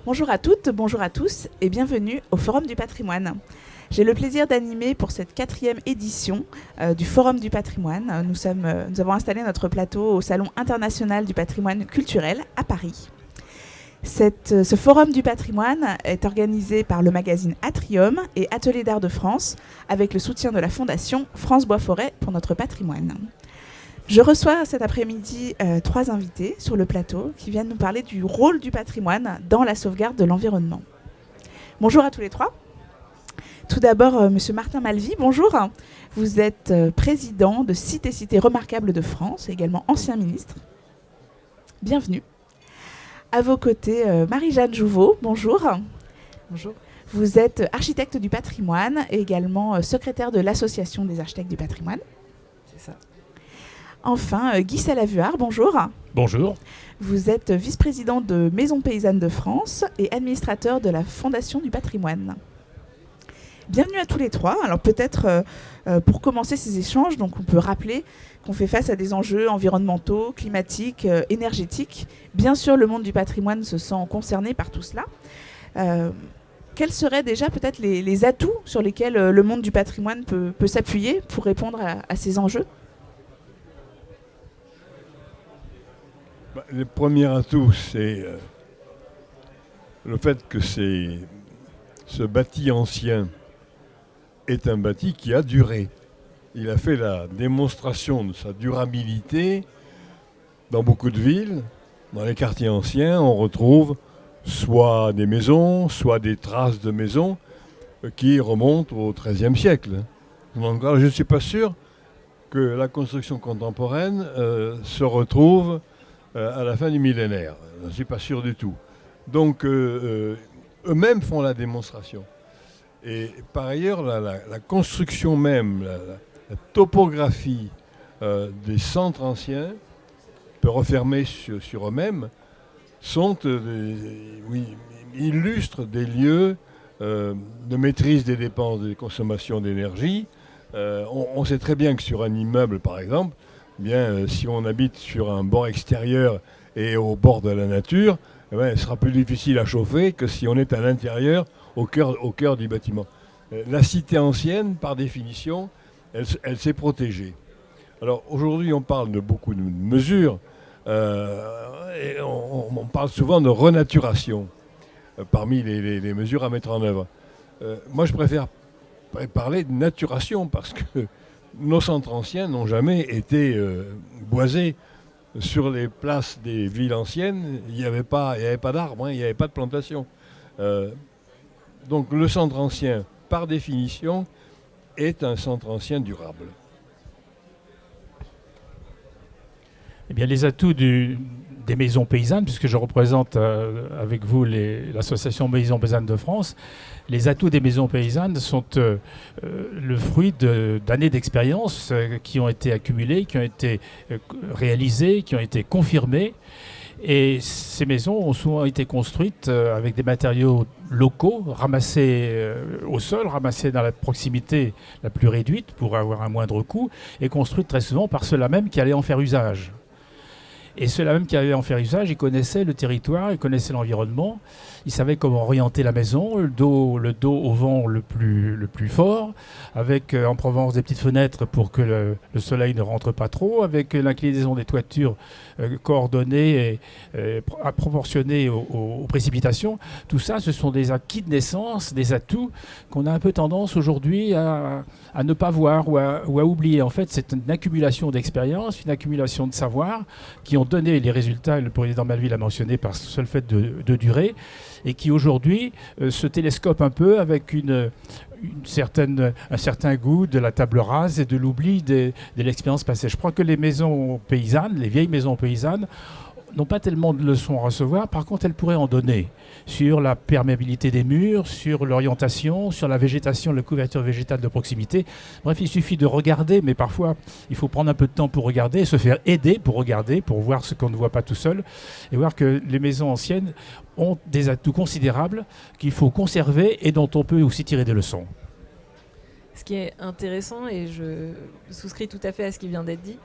Bonjour à toutes, bonjour à tous et bienvenue au Forum du patrimoine. J'ai le plaisir d'animer pour cette 4e édition du Forum du patrimoine. Nous avons installé notre plateau au Salon international du patrimoine culturel à Paris. Ce Forum du patrimoine est organisé par le magazine Atrium et Atelier d'Art de France avec le soutien de la Fondation France Bois-Forêt pour notre patrimoine. Je reçois cet après-midi 3 invités sur le plateau qui viennent nous parler du rôle du patrimoine dans la sauvegarde de l'environnement. Bonjour à tous les 3. Tout d'abord, Monsieur Martin Malvy, bonjour. Vous êtes président de Sites et Cités Remarquables de France, également ancien ministre. Bienvenue. À vos côtés, Marie-Jeanne Jouveau, bonjour. Bonjour. Vous êtes architecte du patrimoine et également secrétaire de l'Association des architectes du patrimoine. C'est ça. Enfin, Guy Salavuard, bonjour. Bonjour. Vous êtes vice-président de Maisons Paysannes de France et administrateur de la Fondation du patrimoine. Bienvenue à tous les 3. Alors peut-être pour commencer ces échanges, donc on peut rappeler qu'on fait face à des enjeux environnementaux, climatiques, énergétiques. Bien sûr, le monde du patrimoine se sent concerné par tout cela. Quels seraient déjà peut-être les atouts sur lesquels le monde du patrimoine peut s'appuyer pour répondre à ces enjeux ? Le premier atout, c'est le fait que ce bâti ancien est un bâti qui a duré. Il a fait la démonstration de sa durabilité dans beaucoup de villes. Dans les quartiers anciens, on retrouve soit des maisons, soit des traces de maisons qui remontent au XIIIe siècle. Donc, je ne suis pas sûr que la construction contemporaine se retrouve à la fin du millénaire. Je ne suis pas sûr du tout. Donc, eux-mêmes font la démonstration. Et par ailleurs, la construction même, la topographie des centres anciens, peu refermés sur eux-mêmes, illustrent des lieux de maîtrise des dépenses de consommation d'énergie. On sait très bien que sur un immeuble, par exemple, si on habite sur un bord extérieur et au bord de la nature, il sera plus difficile à chauffer que si on est à l'intérieur, au cœur du bâtiment. La cité ancienne, par définition, elle s'est protégée. Alors aujourd'hui, on parle de beaucoup de mesures, et on parle souvent de renaturation parmi les mesures à mettre en œuvre. Moi, je préfère parler de naturation parce que nos centres anciens n'ont jamais été boisés. Sur les places des villes anciennes, il n'y avait pas d'arbres, il n'y avait pas de plantation. Donc le centre ancien, par définition, est un centre ancien durable. Eh bien, les atouts des maisons paysannes, puisque je représente avec vous l'association Maisons Paysannes de France, les atouts des maisons paysannes sont le fruit d'années d'expérience qui ont été accumulées, qui ont été réalisées, qui ont été confirmées. Et ces maisons ont souvent été construites avec des matériaux locaux, ramassés au sol, ramassés dans la proximité la plus réduite pour avoir un moindre coût, et construites très souvent par ceux-là même qui allaient en faire usage. Et ceux-là même qui allaient en faire usage, ils connaissaient le territoire, ils connaissaient l'environnement, ils savaient comment orienter la maison, le dos au vent le plus fort, avec en Provence des petites fenêtres pour que le soleil ne rentre pas trop, avec l'inclinaison des toitures coordonnée et proportionnée aux précipitations. Tout ça, ce sont des acquis de naissance, des atouts qu'on a un peu tendance aujourd'hui à ne pas voir ou à oublier. En fait, c'est une accumulation d'expérience, une accumulation de savoir qui ont donné les résultats, le président Malvy l'a mentionné, par ce seul fait de durer, et qui aujourd'hui se télescope un peu avec un certain goût de la table rase et de l'oubli de l'expérience passée. Je crois que les maisons paysannes, les vieilles maisons paysannes, n'ont pas tellement de leçons à recevoir. Par contre, elles pourraient en donner sur la perméabilité des murs, sur l'orientation, sur la végétation, la couverture végétale de proximité. Bref, il suffit de regarder, mais parfois, il faut prendre un peu de temps pour regarder, se faire aider pour regarder, pour voir ce qu'on ne voit pas tout seul, et voir que les maisons anciennes ont des atouts considérables qu'il faut conserver et dont on peut aussi tirer des leçons. Ce qui est intéressant, et je souscris tout à fait à ce qui vient d'être dit,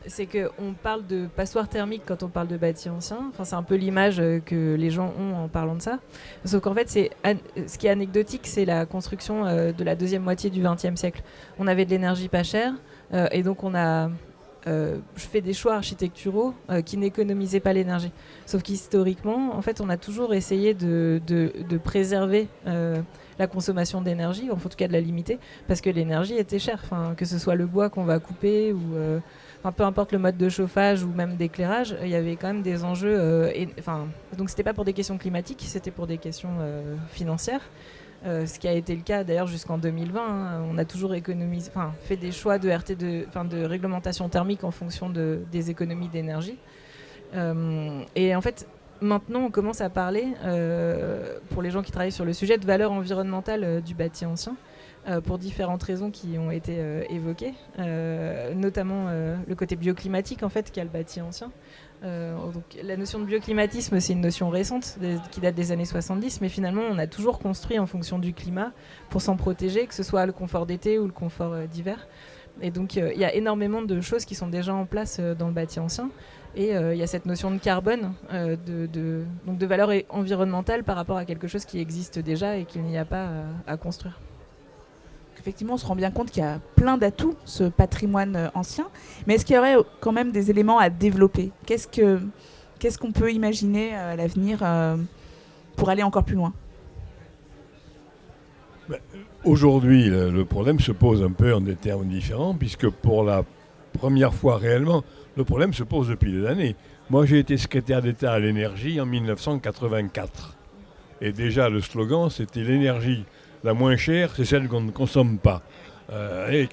c'est qu'on parle de passoire thermique quand on parle de bâti ancien. Enfin, c'est un peu l'image que les gens ont en parlant de ça. Sauf qu'en fait, ce qui est anecdotique, c'est la construction de la deuxième moitié du XXe siècle. On avait de l'énergie pas chère, et donc on a fait des choix architecturaux qui n'économisaient pas l'énergie. Sauf qu'historiquement, en fait, on a toujours essayé de préserver la consommation d'énergie, en tout cas de la limiter, parce que l'énergie était chère. Que ce soit le bois qu'on va couper ou peu importe le mode de chauffage ou même d'éclairage, il y avait quand même des enjeux. Donc c'était pas pour des questions climatiques, c'était pour des questions financières. Ce qui a été le cas d'ailleurs jusqu'en 2020. On a toujours fait des choix de de réglementation thermique en fonction des économies d'énergie. Et en fait, maintenant, on commence à parler, pour les gens qui travaillent sur le sujet, de valeur environnementale du bâti ancien, pour différentes raisons qui ont été évoquées, notamment le côté bioclimatique en fait qu'a le bâti ancien. Donc, la notion de bioclimatisme, c'est une notion récente qui date des années 70, mais finalement, on a toujours construit en fonction du climat pour s'en protéger, que ce soit le confort d'été ou le confort d'hiver. Et donc, il y a énormément de choses qui sont déjà en place dans le bâti ancien. Et il y a cette notion de carbone, donc de valeur environnementale par rapport à quelque chose qui existe déjà et qu'il n'y a pas à construire. Effectivement, on se rend bien compte qu'il y a plein d'atouts, ce patrimoine ancien. Mais est-ce qu'il y aurait quand même des éléments à développer ? Qu'est-ce qu'on peut imaginer à l'avenir pour aller encore plus loin ? Aujourd'hui, le problème se pose un peu en des termes différents, puisque pour la première fois réellement, le problème se pose depuis des années. Moi, j'ai été secrétaire d'État à l'énergie en 1984. Et déjà, le slogan, c'était l'énergie la moins chère, c'est celle qu'on ne consomme pas. C'est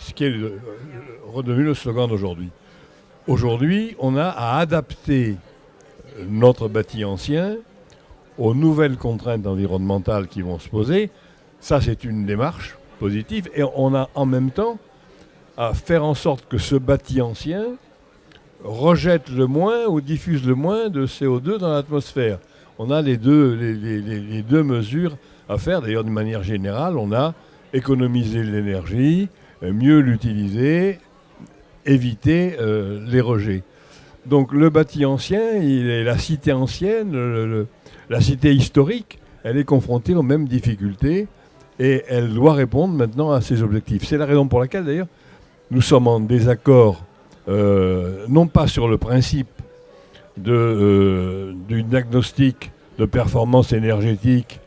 ce qui est redevenu le slogan d'aujourd'hui. Aujourd'hui, on a à adapter notre bâti ancien aux nouvelles contraintes environnementales qui vont se poser. Ça, c'est une démarche positive. Et on a en même temps à faire en sorte que ce bâti ancien rejette le moins ou diffuse le moins de CO2 dans l'atmosphère. On a les deux mesures à faire. D'ailleurs, d'une manière générale, on a économisé l'énergie, mieux l'utiliser, éviter les rejets. Donc le bâti ancien, la cité ancienne, la cité historique, elle est confrontée aux mêmes difficultés et elle doit répondre maintenant à ses objectifs. C'est la raison pour laquelle, d'ailleurs, nous sommes en désaccord, non pas sur le principe du diagnostic de performance énergétique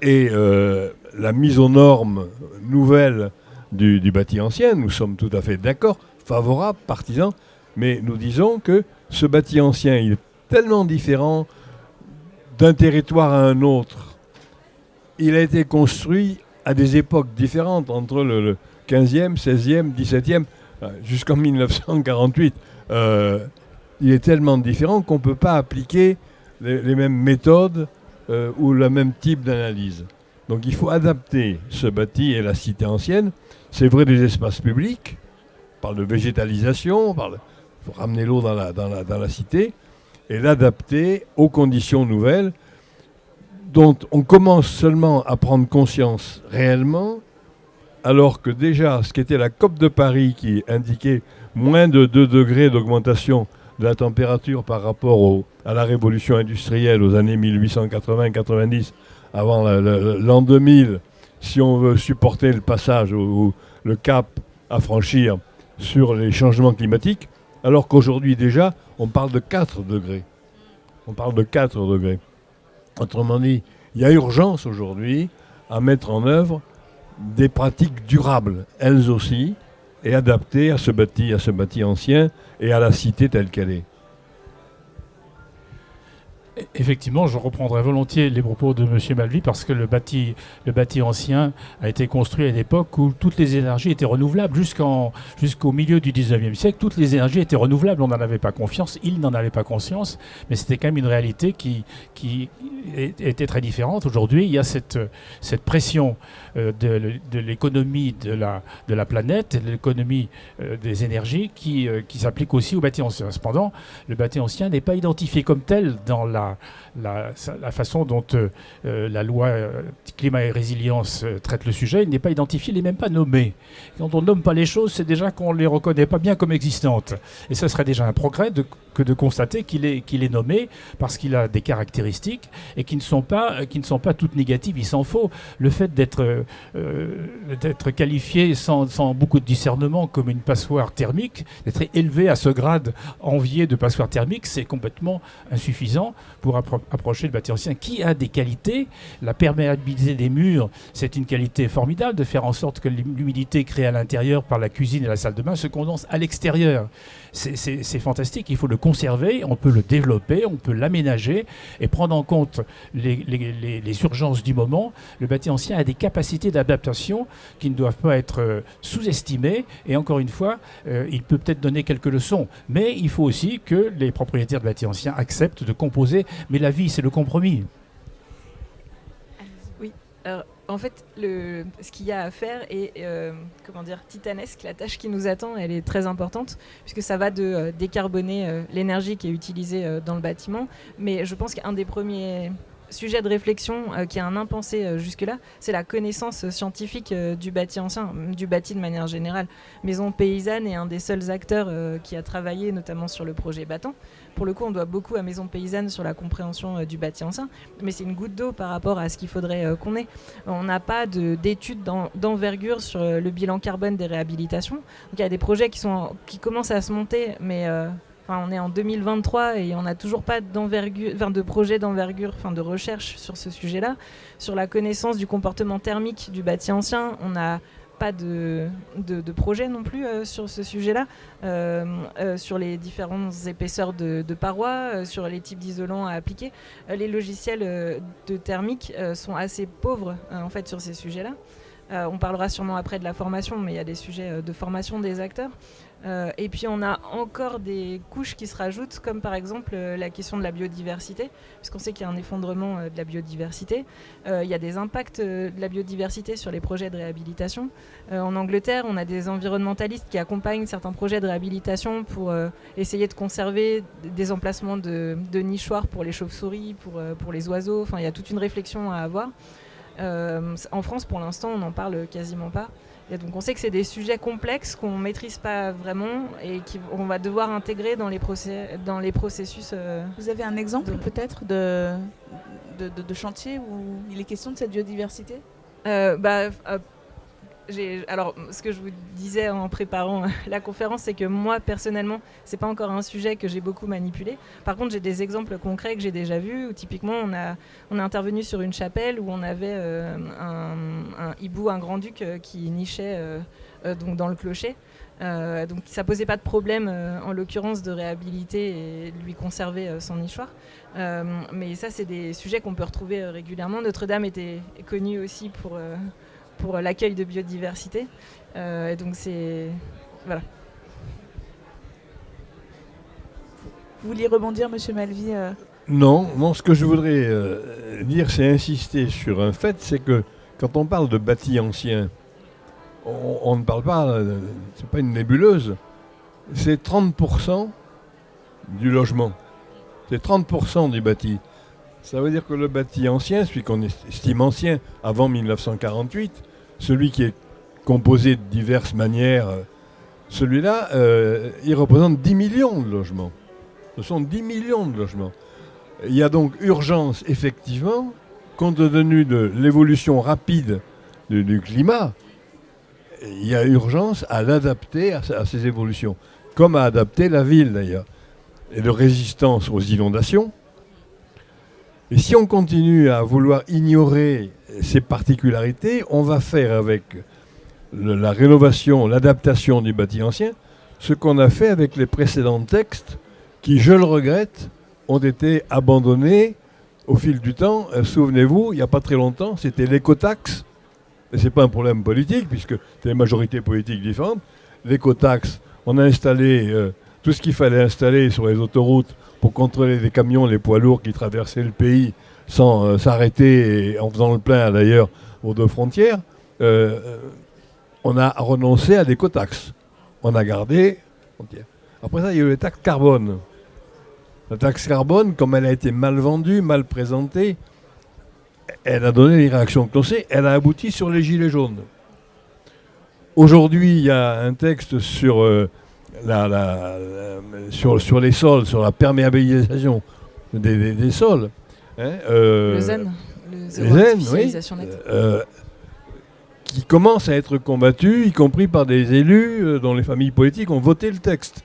et la mise aux normes nouvelles du bâti ancien. Nous sommes tout à fait d'accord, favorables, partisans, mais nous disons que ce bâti ancien, il est tellement différent d'un territoire à un autre. Il a été construit à des époques différentes, entre le 15e, 16e, 17e, jusqu'en 1948. Il est tellement différent qu'on ne peut pas appliquer les mêmes méthodes ou le même type d'analyse. Donc il faut adapter ce bâti et la cité ancienne. C'est vrai des espaces publics, on parle de végétalisation, il faut ramener l'eau dans la cité, et l'adapter aux conditions nouvelles dont on commence seulement à prendre conscience réellement, alors que déjà, ce qu'était la COP de Paris qui indiquait moins de 2 degrés d'augmentation de la température par rapport à la révolution industrielle aux années 1880-90, avant l'an 2000, si on veut supporter le passage ou le cap à franchir sur les changements climatiques, alors qu'aujourd'hui déjà, on parle de 4 degrés. On parle de 4 degrés. Autrement dit, il y a urgence aujourd'hui à mettre en œuvre des pratiques durables, elles aussi, et adaptées à ce bâti ancien et à la cité telle qu'elle est. Effectivement, je reprendrai volontiers les propos de M. Malvy parce que le bâti ancien a été construit à une époque où toutes les énergies étaient renouvelables. Jusqu'au milieu du 19e siècle, toutes les énergies étaient renouvelables. On n'en avait pas confiance, ils n'en avaient pas conscience, mais c'était quand même une réalité qui était très différente. Aujourd'hui, il y a cette pression de l'économie de la planète, de l'économie des énergies qui s'applique aussi au bâti ancien. Cependant, le bâti ancien n'est pas identifié comme tel dans la la façon dont la loi climat et résilience traite le sujet. Il n'est pas identifié, il n'est même pas nommé. Quand on ne nomme pas les choses, c'est déjà qu'on ne les reconnaît pas bien comme existantes. Et ce serait déjà un progrès que de constater qu'il est nommé parce qu'il a des caractéristiques et qui ne sont pas toutes négatives. Il s'en faut. Le fait d'être qualifié sans beaucoup de discernement comme une passoire thermique, d'être élevé à ce grade envié de passoire thermique, c'est complètement insuffisant pour approcher le bâti ancien qui a des qualités. La perméabilité des murs, c'est une qualité formidable de faire en sorte que l'humidité créée à l'intérieur par la cuisine et la salle de bain se condense à l'extérieur. C'est fantastique, il faut le conserver, on peut le développer, on peut l'aménager et prendre en compte les urgences du moment. Le bâti ancien a des capacités d'adaptation qui ne doivent pas être sous-estimées et encore une fois, il peut peut-être donner quelques leçons, mais il faut aussi que les propriétaires de bâti anciens acceptent de composer, mais la vie c'est le compromis. Oui, alors en fait, ce qu'il y a à faire est titanesque. La tâche qui nous attend, elle est très importante, puisque ça va de décarboner l'énergie qui est utilisée dans le bâtiment. Mais je pense qu'un des premiers sujets de réflexion qui a un impensé jusque-là, c'est la connaissance scientifique du bâti ancien, du bâti de manière générale. Maison Paysanne est un des seuls acteurs qui a travaillé notamment sur le projet Battant. Pour le coup, on doit beaucoup à Maison Paysanne sur la compréhension du bâti ancien, mais c'est une goutte d'eau par rapport à ce qu'il faudrait qu'on ait. On n'a pas d'études d'envergure sur le bilan carbone des réhabilitations. Donc il y a des projets qui commencent à se monter, mais on est en 2023 et on n'a toujours pas de projet d'envergure, de recherche sur ce sujet-là. Sur la connaissance du comportement thermique du bâti ancien, on n'a pas de projet non plus sur ce sujet-là, sur les différentes épaisseurs de parois, sur les types d'isolants à appliquer. Les logiciels de thermique sont assez pauvres en fait sur ces sujets-là. On parlera sûrement après de la formation, mais il y a des sujets de formation des acteurs. Et puis on a encore des couches qui se rajoutent, comme par exemple la question de la biodiversité, puisqu'on sait qu'il y a un effondrement de la biodiversité. Il y a des impacts de la biodiversité sur les projets de réhabilitation. En Angleterre, on a des environnementalistes qui accompagnent certains projets de réhabilitation pour essayer de conserver des emplacements de nichoirs pour les chauves-souris, pour les oiseaux. Enfin, il y a toute une réflexion à avoir. En France, pour l'instant, on n'en parle quasiment pas. Et donc on sait que c'est des sujets complexes qu'on ne maîtrise pas vraiment et qu'on va devoir intégrer dans les processus. Vous avez un exemple peut-être de chantier où il est question de cette biodiversité ? Alors, ce que je vous disais en préparant la conférence, c'est que moi, personnellement, c'est pas encore un sujet que j'ai beaucoup manipulé. Par contre, j'ai des exemples concrets que j'ai déjà vus, où typiquement, on a intervenu sur une chapelle où on avait un hibou, un grand-duc qui nichait donc dans le clocher. Donc ça posait pas de problème, en l'occurrence, de réhabiliter et de lui conserver son nichoir. Mais ça, c'est des sujets qu'on peut retrouver régulièrement. Notre-Dame est connue aussi pour l'accueil de biodiversité. Et donc c'est... Voilà. Vous vouliez rebondir, Monsieur Malvy Non, ce que je voudrais dire, c'est insister sur un fait, c'est que quand on parle de bâti ancien, on ne parle pas, c'est pas une nébuleuse, c'est 30% du logement, c'est 30% du bâti. Ça veut dire que le bâti ancien, celui qu'on estime ancien avant 1948, celui qui est composé de diverses manières, celui-là, il représente 10 millions de logements. Ce sont 10 millions de logements. Il y a donc urgence, effectivement, compte tenu de l'évolution rapide du climat, il y a urgence à l'adapter à ces évolutions, comme à adapter la ville d'ailleurs, et de résistance aux inondations. Et si on continue à vouloir ignorer ces particularités, on va faire avec la rénovation, l'adaptation du bâti ancien, ce qu'on a fait avec les précédents textes qui, je le regrette, ont été abandonnés au fil du temps. Souvenez-vous, il n'y a pas très longtemps, c'était l'écotaxe. Et ce n'est pas un problème politique, puisque c'est des majorités politiques différentes. L'écotaxe, on a installé tout ce qu'il fallait installer sur les autoroutes pour contrôler les camions, les poids lourds qui traversaient le pays sans s'arrêter et en faisant le plein d'ailleurs aux deux frontières. On a renoncé à l'écotaxe. On a gardé. Après ça, il y a eu les taxes carbone. La taxe carbone, comme elle a été mal vendue, mal présentée, elle a donné les réactions que l'on sait, elle a abouti sur les gilets jaunes. Aujourd'hui, il y a un texte sur, sur les sols, sur la perméabilisation des sols. Hein, le ZEN, le zéro artificialisation nette. Qui commence à être combattu, y compris par des élus dont les familles politiques ont voté le texte.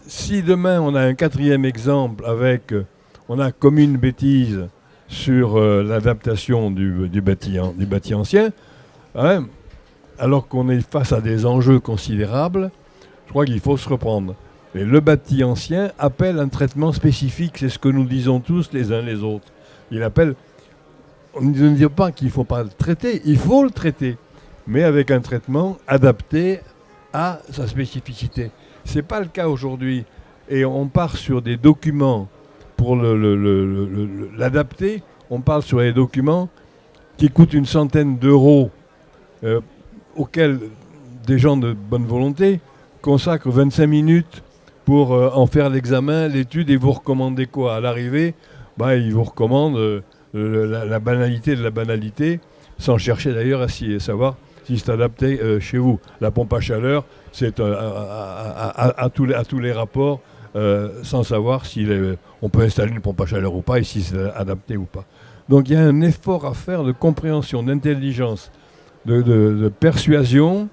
Si demain on a un quatrième exemple avec, on a comme une bêtise sur l'adaptation du bâti ancien, hein, alors qu'on est face à des enjeux considérables, je crois qu'il faut se reprendre. Et le bâti ancien appelle un traitement spécifique, c'est ce que nous disons tous les uns les autres. Il appelle, on ne dit pas qu'il ne faut pas le traiter, il faut le traiter, mais avec un traitement adapté à sa spécificité. Ce n'est pas le cas aujourd'hui. Et on part sur des documents pour l'adapter, on parle sur des documents qui coûtent une centaine d'euros, auxquels des gens de bonne volonté consacrent 25 minutes pour en faire l'examen, l'étude, et vous recommandez quoi? À l'arrivée, ils vous recommandent la banalité de la banalité, sans chercher d'ailleurs à savoir si c'est adapté chez vous. La pompe à chaleur, c'est à tous les rapports, sans savoir si on peut installer une pompe à chaleur ou pas, et si c'est adapté ou pas. Donc il y a un effort à faire de compréhension, d'intelligence, de persuasion.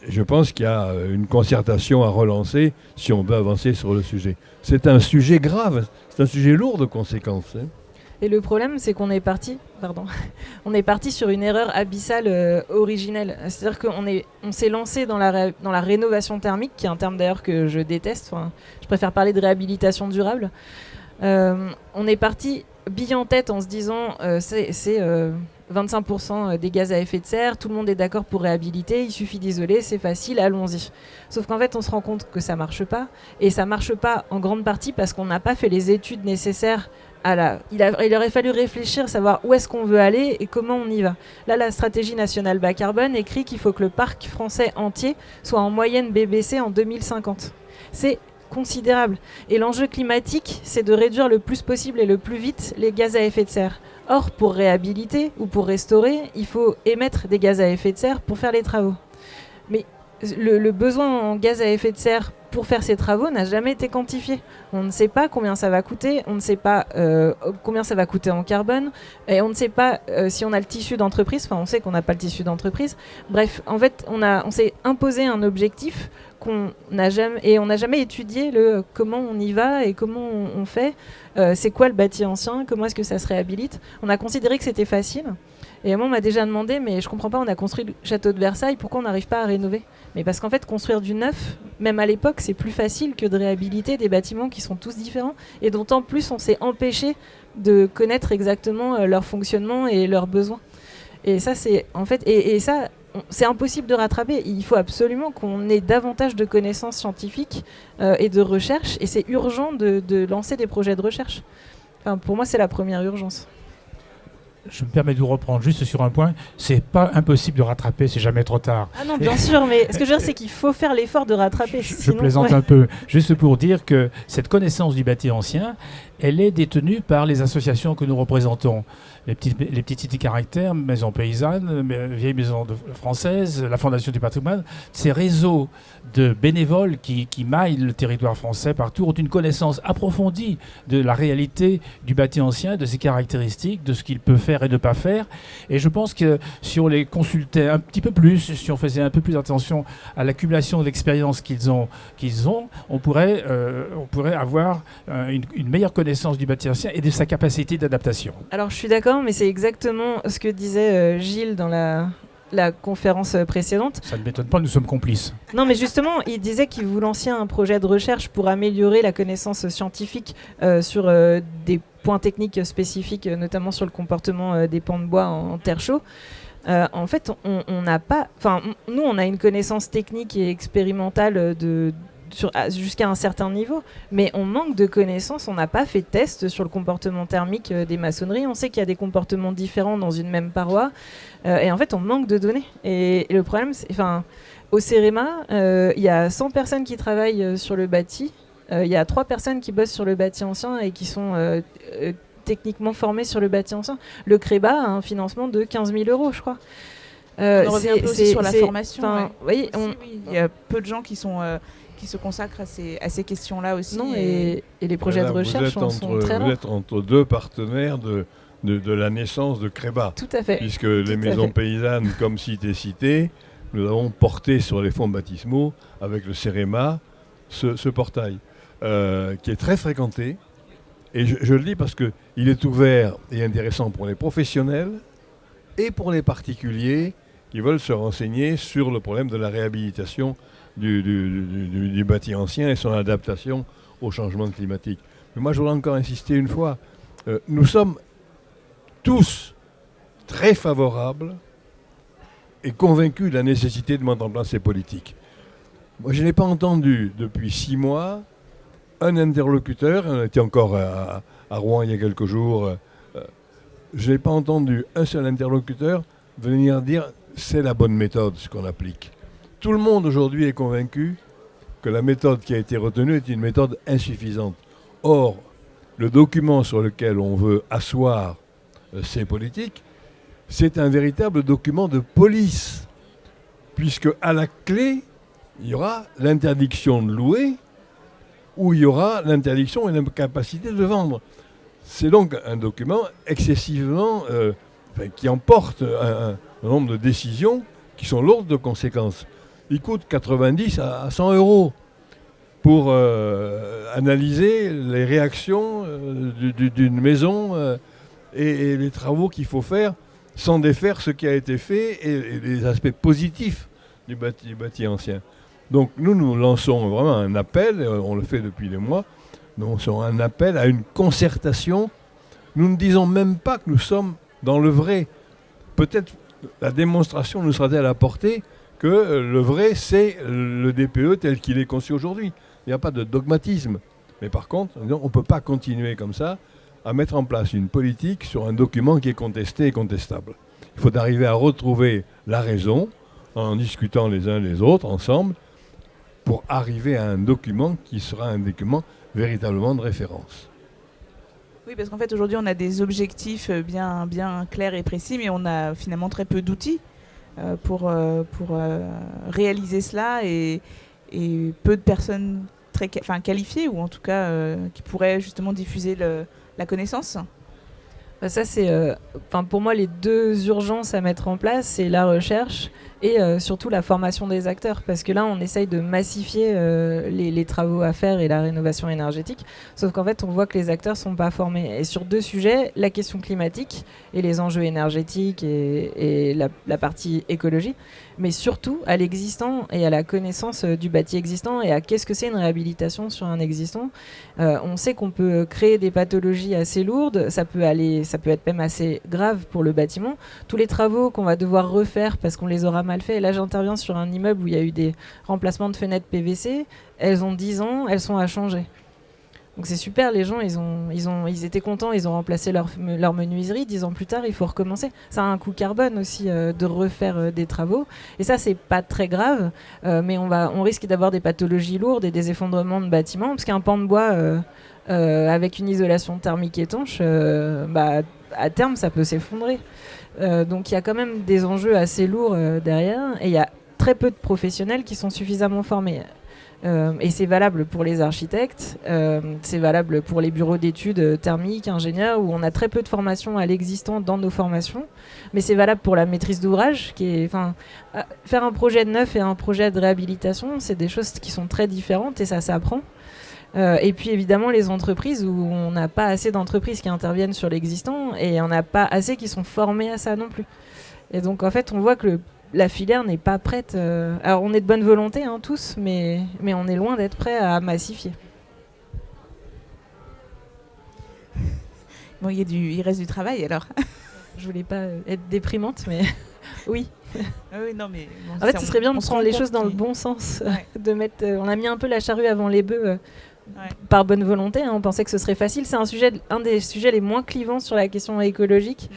Je pense qu'il y a une concertation à relancer si on veut avancer sur le sujet. C'est un sujet grave, c'est un sujet lourd de conséquences. Hein. Et le problème, c'est qu'on est parti, on est parti sur une erreur abyssale originelle. C'est-à-dire qu'on s'est lancé dans la rénovation thermique, qui est un terme d'ailleurs que je déteste. Enfin, je préfère parler de réhabilitation durable. On est parti bille en tête en se disant c'est 25% des gaz à effet de serre, tout le monde est d'accord pour réhabiliter, il suffit d'isoler, c'est facile, allons-y. Sauf qu'en fait, on se rend compte que ça marche pas, et ça marche pas en grande partie parce qu'on n'a pas fait les études nécessaires. Il aurait fallu réfléchir, savoir où est-ce qu'on veut aller et comment on y va. Là, la stratégie nationale bas carbone écrit qu'il faut que le parc français entier soit en moyenne BBC en 2050. C'est considérable. Et l'enjeu climatique, c'est de réduire le plus possible et le plus vite les gaz à effet de serre. Or, pour réhabiliter ou pour restaurer, il faut émettre des gaz à effet de serre pour faire les travaux. Mais le besoin en gaz à effet de serre pour faire ces travaux n'a jamais été quantifié. On ne sait pas combien ça va coûter, on ne sait pas combien ça va coûter en carbone, et on ne sait pas si on a le tissu d'entreprise, enfin on sait qu'on n'a pas le tissu d'entreprise. Bref, en fait, on s'est imposé un objectif qu'on n'a jamais, et on n'a jamais étudié comment on y va et comment on fait, c'est quoi le bâti ancien, comment est-ce que ça se réhabilite. On a considéré que c'était facile. Et moi, on m'a déjà demandé, mais je comprends pas, on a construit le château de Versailles, pourquoi on n'arrive pas à rénover? Mais parce qu'en fait, construire du neuf, même à l'époque, c'est plus facile que de réhabiliter des bâtiments qui sont tous différents et dont en plus on s'est empêché de connaître exactement leur fonctionnement et leurs besoins. Et ça, c'est en fait, et ça, c'est impossible de rattraper. Il faut absolument qu'on ait davantage de connaissances scientifiques et de recherche, et c'est urgent de lancer des projets de recherche. Enfin, pour moi, c'est la première urgence. Je me permets de vous reprendre juste sur un point. C'est pas impossible de rattraper, c'est jamais trop tard. Ah non, bien sûr, mais ce que je veux dire, c'est qu'il faut faire l'effort de rattraper. Je plaisante un peu, juste pour dire que cette connaissance du bâti ancien, elle est détenue par les associations que nous représentons. Les petits titres caractères, Maisons Paysannes, Vieilles Maisons Françaises, la Fondation du Patrimoine, ces réseaux de bénévoles qui maillent le territoire français partout ont une connaissance approfondie de la réalité du bâti ancien, de ses caractéristiques, de ce qu'il peut faire et ne pas faire. Et je pense que si on les consultait un petit peu plus, si on faisait un peu plus attention à l'accumulation d'expériences qu'ils ont, on pourrait avoir une meilleure connaissance du bâti ancien et de sa capacité d'adaptation. Alors je suis d'accord, mais c'est exactement ce que disait Gilles dans la conférence précédente. Ça ne m'étonne pas, nous sommes complices. Non, mais justement, il disait qu'il vous lançait un projet de recherche pour améliorer la connaissance scientifique sur des points techniques spécifiques, notamment sur le comportement des pans de bois en terre chaude. En fait, on n'a pas... Enfin, nous, on a une connaissance technique et expérimentale jusqu'à un certain niveau, mais on manque de connaissances. On n'a pas fait de tests sur le comportement thermique des maçonneries. On sait qu'il y a des comportements différents dans une même paroi, et en fait on manque de données. Et le problème, c'est, au CEREMA, il y a 100 personnes qui travaillent sur le bâti, Il y a 3 personnes qui bossent sur le bâti ancien et qui sont techniquement formées sur le bâti ancien. Le CREBA a un financement de 15 000 €, je crois. On revient un peu aussi sur la formation. Oui, il y a peu de gens qui se consacrent à ces questions-là aussi. Non, et les projets de recherche sont très rares. Vous êtes entre 2 partenaires de la naissance de CREBA. Tout à fait. Puisque les maisons paysannes, comme cité, nous avons porté sur les fonds baptismaux, avec le CEREMA, ce portail, qui est très fréquenté. Et je le dis parce qu'il est ouvert et intéressant pour les professionnels et pour les particuliers qui veulent se renseigner sur le problème de la réhabilitation du bâti ancien et son adaptation au changement climatique. Mais moi, je voudrais encore insister une fois. Nous sommes tous très favorables et convaincus de la nécessité de mettre en place ces politiques. Moi, je n'ai pas entendu depuis 6 mois un interlocuteur, on était encore à Rouen il y a quelques jours, je n'ai pas entendu un seul interlocuteur venir dire c'est la bonne méthode ce qu'on applique. Tout le monde aujourd'hui est convaincu que la méthode qui a été retenue est une méthode insuffisante. Or, le document sur lequel on veut asseoir ces politiques, c'est un véritable document de police, puisque à la clé, il y aura l'interdiction de louer ou il y aura l'interdiction et l'incapacité de vendre. C'est donc un document excessivement qui emporte un nombre de décisions qui sont lourdes de conséquences. Il coûte 90 à 100 € pour analyser les réactions d'une maison et les travaux qu'il faut faire sans défaire ce qui a été fait et les aspects positifs du bâti ancien. Donc nous lançons vraiment un appel, on le fait depuis des mois, nous lançons un appel à une concertation. Nous ne disons même pas que nous sommes dans le vrai. Peut-être la démonstration nous sera-t-elle apportée que le vrai, c'est le DPE tel qu'il est conçu aujourd'hui. Il n'y a pas de dogmatisme. Mais par contre, on ne peut pas continuer comme ça à mettre en place une politique sur un document qui est contesté et contestable. Il faut arriver à retrouver la raison en discutant les uns les autres ensemble pour arriver à un document qui sera un document véritablement de référence. Oui, parce qu'en fait, aujourd'hui, on a des objectifs bien clairs et précis, mais on a finalement très peu d'outils pour réaliser cela et peu de personnes qualifiées, ou en tout cas qui pourraient justement diffuser la connaissance. Ça, c'est, pour moi, les 2 urgences à mettre en place, c'est la recherche et surtout la formation des acteurs. Parce que là, on essaye de massifier les travaux à faire et la rénovation énergétique. Sauf qu'en fait, on voit que les acteurs ne sont pas formés. Et sur 2 sujets, la question climatique et les enjeux énergétiques et la partie écologie, mais surtout à l'existant et à la connaissance du bâti existant et à qu'est-ce que c'est une réhabilitation sur un existant. On sait qu'on peut créer des pathologies assez lourdes, ça peut être même assez grave pour le bâtiment. Tous les travaux qu'on va devoir refaire parce qu'on les aura mal faits, et là j'interviens sur un immeuble où il y a eu des remplacements de fenêtres PVC, elles ont 10 ans, elles sont à changer. Donc c'est super, les gens ils étaient contents, ils ont remplacé leur menuiserie, 10 ans plus tard il faut recommencer. Ça a un coût carbone aussi de refaire des travaux, et ça c'est pas très grave, mais on risque d'avoir des pathologies lourdes et des effondrements de bâtiments, parce qu'un pan de bois avec une isolation thermique étanche, à terme ça peut s'effondrer. Donc il y a quand même des enjeux assez lourds derrière, et il y a très peu de professionnels qui sont suffisamment formés. Et c'est valable pour les architectes, c'est valable pour les bureaux d'études thermiques, ingénieurs, où on a très peu de formation à l'existant dans nos formations, mais c'est valable pour la maîtrise d'ouvrage, faire un projet de neuf et un projet de réhabilitation, c'est des choses qui sont très différentes et ça s'apprend. Et puis évidemment les entreprises, où on n'a pas assez d'entreprises qui interviennent sur l'existant, et on n'a pas assez qui sont formées à ça non plus. Et donc en fait on voit que la filière n'est pas prête. Alors on est de bonne volonté tous, mais on est loin d'être prêt à massifier. Bon, il reste du travail alors. Je voulais pas être déprimante, mais oui. Oui, non, mais bon, en fait, ce serait bien de prendre les choses dans le bon sens. Ouais. On a mis un peu la charrue avant les bœufs par bonne volonté. On pensait que ce serait facile. C'est un des sujets les moins clivants sur la question écologique.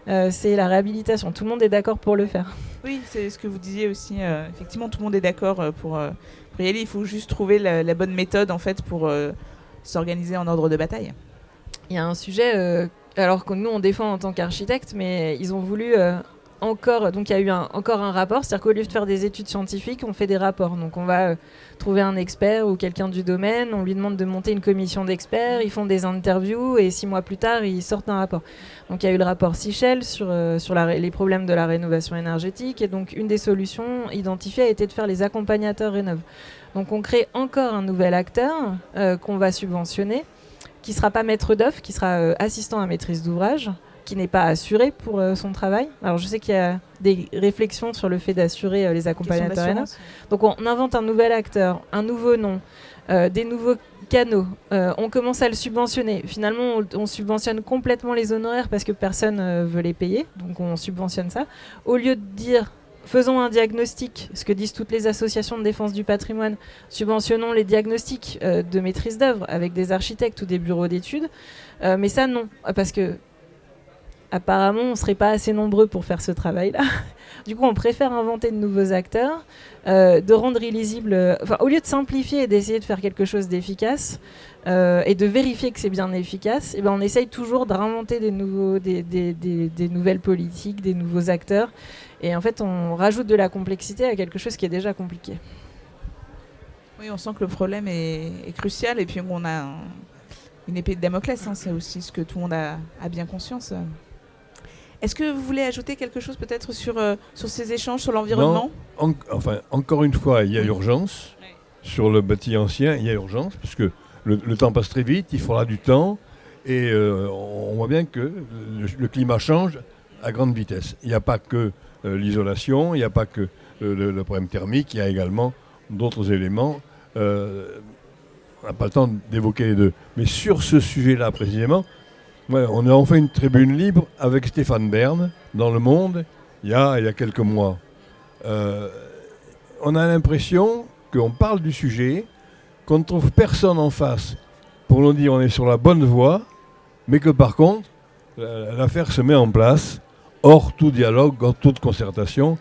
C'est la réhabilitation. Tout le monde est d'accord pour le faire. Oui, c'est ce que vous disiez aussi. Effectivement, tout le monde est d'accord pour Pour y aller, il faut juste trouver la bonne méthode en fait pour s'organiser en ordre de bataille. Il y a un sujet, alors que nous on défend en tant qu'architecte, mais ils ont voulu encore, donc il y a eu encore un rapport, c'est-à-dire qu'au lieu de faire des études scientifiques, on fait des rapports. Donc on va trouver un expert ou quelqu'un du domaine, on lui demande de monter une commission d'experts, ils font des interviews et 6 mois plus tard, ils sortent un rapport. Donc il y a eu le rapport Sichel sur les problèmes de la rénovation énergétique, et donc une des solutions identifiées a été de faire les accompagnateurs rénov'. Donc on crée encore un nouvel acteur qu'on va subventionner, qui ne sera pas maître d'œuvre, qui sera assistant à maîtrise d'ouvrage, qui n'est pas assuré pour son travail. Alors je sais qu'il y a des réflexions sur le fait d'assurer les accompagnateurs rénov'. Donc on invente un nouvel acteur, un nouveau nom, des nouveaux canaux. On commence à le subventionner. Finalement, on subventionne complètement les honoraires parce que personne ne veut les payer. Donc on subventionne ça. Au lieu de dire faisons un diagnostic, ce que disent toutes les associations de défense du patrimoine, subventionnons les diagnostics de maîtrise d'œuvre avec des architectes ou des bureaux d'études. Mais ça, non. Parce que apparemment, on ne serait pas assez nombreux pour faire ce travail-là. Du coup, on préfère inventer de nouveaux acteurs, de rendre illisible... au lieu de simplifier et d'essayer de faire quelque chose d'efficace et de vérifier que c'est bien efficace, eh ben, on essaye toujours de réinventer des nouvelles politiques, des nouveaux acteurs. Et en fait, on rajoute de la complexité à quelque chose qui est déjà compliqué. Oui, on sent que le problème est crucial et puis on a une épée de Damoclès. C'est aussi ce que tout le monde a bien conscience. Est-ce que vous voulez ajouter quelque chose peut-être sur ces échanges, sur l'environnement ? Non, encore une fois, il y a urgence. Oui. Sur le bâti ancien, il y a urgence, parce que le temps passe très vite, il faudra du temps, et on voit bien que le climat change à grande vitesse. Il n'y a pas que l'isolation, il n'y a pas que le problème thermique, il y a également d'autres éléments. On n'a pas le temps d'évoquer les deux. Mais sur ce sujet-là précisément, ouais, on a fait une tribune libre avec Stéphane Bern dans Le Monde il y a quelques mois. On a l'impression qu'on parle du sujet, qu'on ne trouve personne en face pour nous dire on est sur la bonne voie, mais que par contre, l'affaire se met en place, hors tout dialogue, hors toute concertation.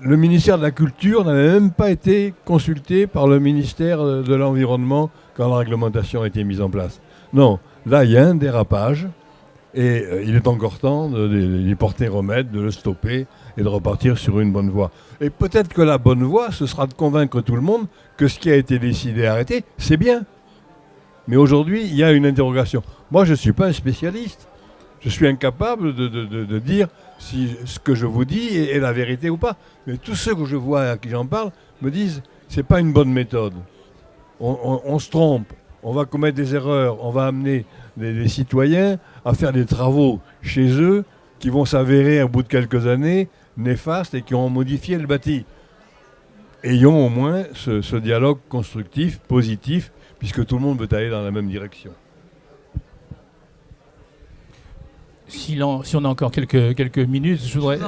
Le ministère de la Culture n'avait même pas été consulté par le ministère de l'Environnement quand la réglementation a été mise en place. Non. Là, il y a un dérapage et il est encore temps d'y porter remède, de le stopper et de repartir sur une bonne voie. Et peut-être que la bonne voie, ce sera de convaincre tout le monde que ce qui a été décidé et arrêté, c'est bien. Mais aujourd'hui, il y a une interrogation. Moi, je ne suis pas un spécialiste. Je suis incapable de dire si ce que je vous dis est la vérité ou pas. Mais tous ceux que je vois à qui j'en parle me disent que ce n'est pas une bonne méthode. On se trompe. On va commettre des erreurs, on va amener des citoyens à faire des travaux chez eux qui vont s'avérer au bout de quelques années néfastes et qui ont modifié le bâti. Ayons au moins ce dialogue constructif, positif, puisque tout le monde veut aller dans la même direction. Si on a encore quelques minutes, je voudrais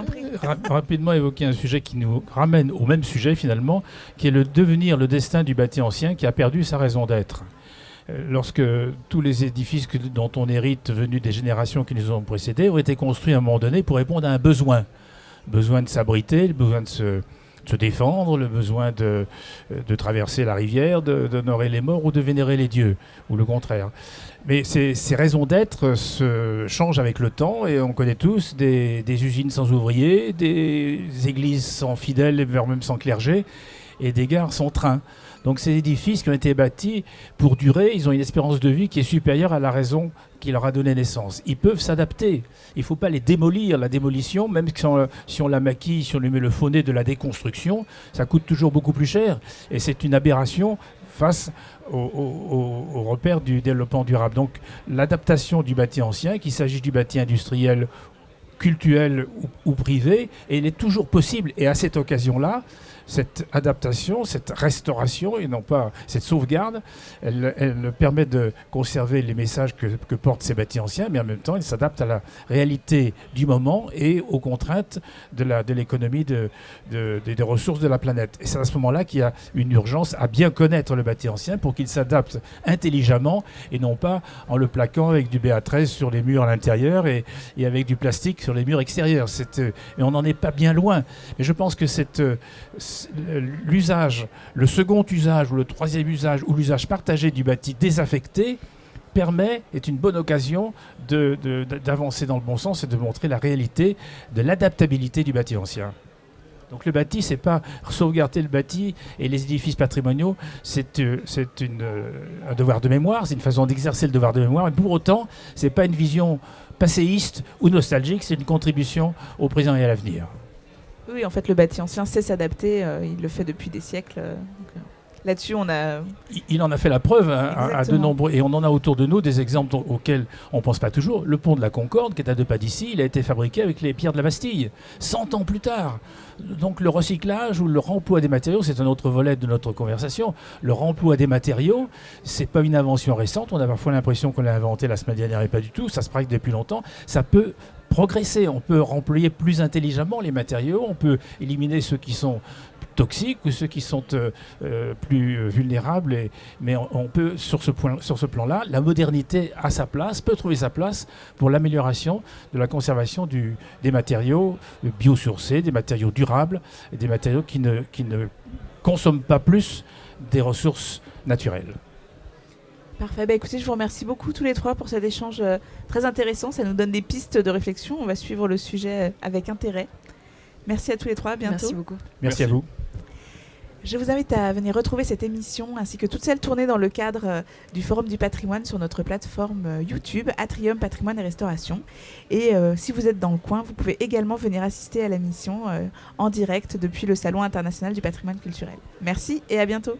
rapidement évoquer un sujet qui nous ramène au même sujet finalement, qui est le devenir, le destin du bâti ancien qui a perdu sa raison d'être. Lorsque tous les édifices dont on hérite venus des générations qui nous ont précédés ont été construits à un moment donné pour répondre à un besoin. Le besoin de s'abriter, le besoin de se défendre, le besoin de traverser la rivière, d'honorer les morts ou de vénérer les dieux, ou le contraire. Mais ces raisons d'être se changent avec le temps et on connaît tous des usines sans ouvriers, des églises sans fidèles, voire même sans clergé, et des gares sans train. Donc ces édifices qui ont été bâtis pour durer, ils ont une espérance de vie qui est supérieure à la raison qui leur a donné naissance. Ils peuvent s'adapter. Il ne faut pas les démolir. La démolition, même si on la maquille, si on lui met le faux nez de la déconstruction, ça coûte toujours beaucoup plus cher. Et c'est une aberration face au repère du développement durable. Donc l'adaptation du bâti ancien, qu'il s'agisse du bâti industriel, cultuel ou privé, et il est toujours possible. Et à cette occasion-là, cette adaptation, cette restauration, et non pas cette sauvegarde, elle permet de conserver les messages que portent ces bâtis anciens, mais en même temps, elle s'adapte à la réalité du moment et aux contraintes de l'économie des ressources de la planète. Et c'est à ce moment-là qu'il y a une urgence à bien connaître le bâti ancien pour qu'il s'adapte intelligemment et non pas en le plaquant avec du BA13 sur les murs à l'intérieur et avec du plastique sur les murs extérieurs. Et on n'en est pas bien loin. Mais je pense que l'usage, le second usage ou le troisième usage ou l'usage partagé du bâti désaffecté est une bonne occasion d'avancer dans le bon sens et de montrer la réalité de l'adaptabilité du bâti ancien. Donc le bâti, c'est pas sauvegarder le bâti et les édifices patrimoniaux, c'est un devoir de mémoire, c'est une façon d'exercer le devoir de mémoire, mais pour autant, c'est pas une vision passéiste ou nostalgique, c'est une contribution au présent et à l'avenir. Oui, en fait, le bâti ancien sait s'adapter, il le fait depuis des siècles. Là-dessus, on a... Il en a fait la preuve à de nombreux... Et on en a autour de nous des exemples auxquels on ne pense pas toujours. Le pont de la Concorde, qui est à 2 pas d'ici, il a été fabriqué avec les pierres de la Bastille, 100 ans plus tard. Donc le recyclage ou le remploi des matériaux, c'est un autre volet de notre conversation. Le remploi des matériaux, ce n'est pas une invention récente. On a parfois l'impression qu'on l'a inventé la semaine dernière et pas du tout. Ça se pratique depuis longtemps. Ça peut progresser. On peut remplir plus intelligemment les matériaux. On peut éliminer ceux qui sont toxiques ou ceux qui sont plus vulnérables. Mais on peut, sur ce plan-là, la modernité a sa place, peut trouver sa place pour l'amélioration de la conservation des matériaux biosourcés, des matériaux durables, et des matériaux qui ne consomment pas plus des ressources naturelles. Parfait. Écoutez, je vous remercie beaucoup tous les trois pour cet échange très intéressant. Ça nous donne des pistes de réflexion. On va suivre le sujet avec intérêt. Merci à tous les trois. À bientôt. Merci beaucoup. Merci à vous. Je vous invite à venir retrouver cette émission ainsi que toutes celles tournées dans le cadre du Forum du patrimoine sur notre plateforme YouTube Atrium Patrimoine et Restauration. Et si vous êtes dans le coin, vous pouvez également venir assister à l'émission en direct depuis le Salon international du patrimoine culturel. Merci et à bientôt.